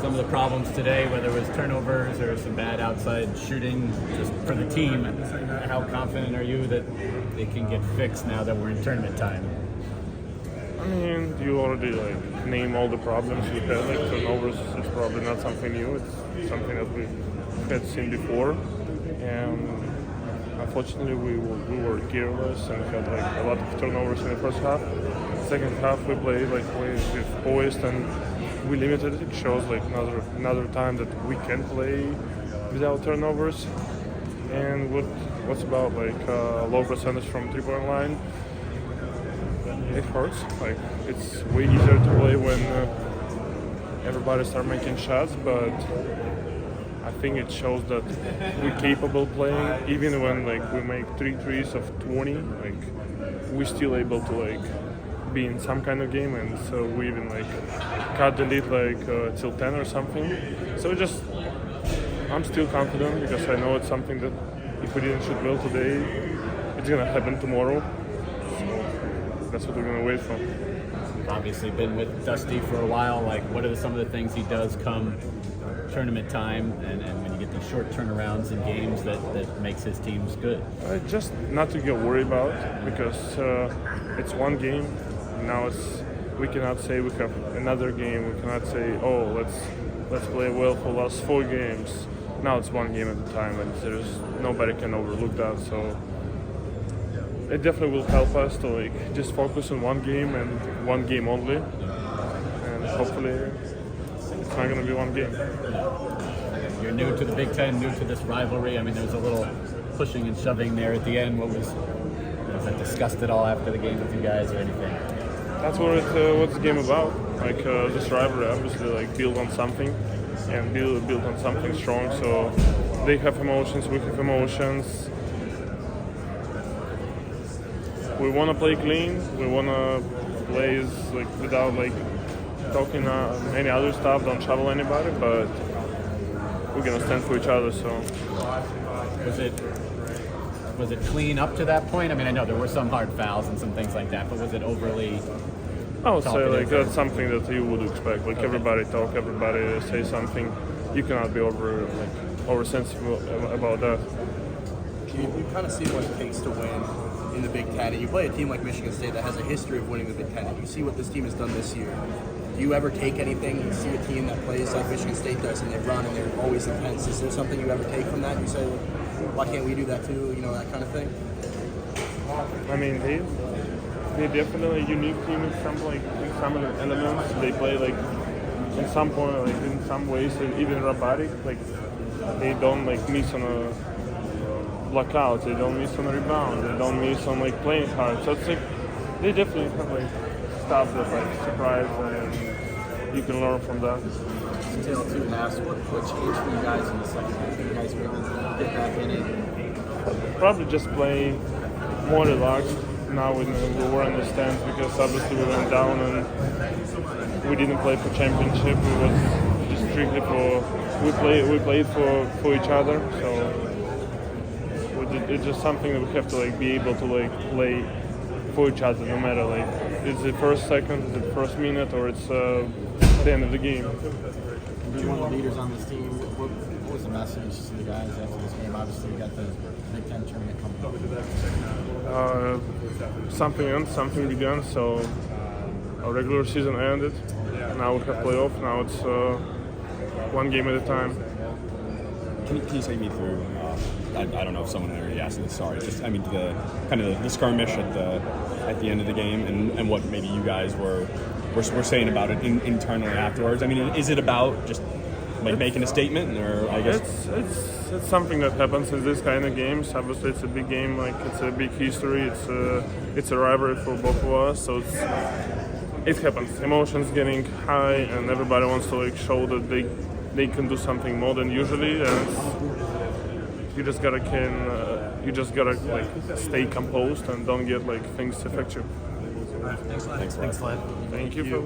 some of the problems today, whether it was turnovers or some bad outside shooting, just for the team. How confident are you that they can get fixed now that we're in tournament time? I mean, you already name all the problems we had. Like turnovers, it's probably not something new. It's something that we had seen before, and unfortunately we were careless and had a lot of turnovers in the first half. Second half we played with poised and we limited it. It shows another time that we can play without turnovers. And what's about low percentage from 3-point line? It hurts. It's way easier to play when everybody start making shots, but I think it shows that we're capable playing. Even when we make 3 threes of 20, we're still able to be in some kind of game, and so we even cut the lead till 10 or something. So I'm still confident because I know it's something that if we didn't shoot well today, it's gonna happen tomorrow. So that's what we're gonna wait for. You've obviously been with Dusty for a while. What are some of the things he does come tournament time and when you get these short turnarounds in games that makes his teams good? Just not to get worried about, because it's one game. Now we cannot say we have another game. We cannot say, oh, let's play well for the last 4 games. Now it's one game at a time, and nobody can overlook that. So it definitely will help us to just focus on one game and one game only, and hopefully it's not going to be one game. You're new to the Big Ten, new to this rivalry. I mean, there was a little pushing and shoving there at the end. Was that discussed at all after the game with you guys or anything? That's what's the game about. This rivalry obviously build on something and build on something strong. So they have emotions, we have emotions. We want to play clean. We want to play without talking any other stuff. Don't trouble anybody, but we're gonna stand for each other. So was it clean up to that point? I mean, I know there were some hard fouls and some things like that, but was it overly? I would say that's something that you would expect. Okay. Everybody talk, everybody say something. You cannot be oversensitive about that. You kind of see what it takes to win in the Big Ten, and you play a team like Michigan State that has a history of winning the Big Ten, and you see what this team has done this year. Do you ever take anything? You see a team that plays like Michigan State does, and they run, and they're always intense. Is there something you ever take from that? You say, why can't we do that too? That kind of thing. I mean, they're definitely a unique team in some of the elements. They play in some point, in some ways, even robotic. They don't miss on a blockout. They don't miss on a rebound. They don't miss on playing hard. So it's they definitely have stuff that surprise, and you can learn from that. Tail 2 halves. What changed for you guys in the second half? You guys were able to get back in it? Probably just playing more relaxed. Now we were in the stands because obviously we went down and we didn't play for championship. It was just strictly we played for each other. So it's just something that we have to be able to play for each other, no matter it's the first second, the first minute, or it's the end of the game. You're one of the leaders on this team. What was the message to the guys after this game? Obviously, you got the Big Ten tournament coming up. Something ends, something began. So our regular season ended. Now we have playoff. Now it's one game at a time. Can you take me through? I don't know if someone already asked this. Sorry. Just the kind of the skirmish at the end of the game and what maybe you guys were saying about it internally afterwards. I mean, is it about just making a statement, or I guess it's something that happens in this kind of games. Obviously, it's a big game. It's a big history. It's a rivalry for both of us. So it happens. Emotions getting high, and everybody wants to show that they can do something more than usually. And you just gotta stay composed and don't get things affect you. Thanks, Vlad. Thank you for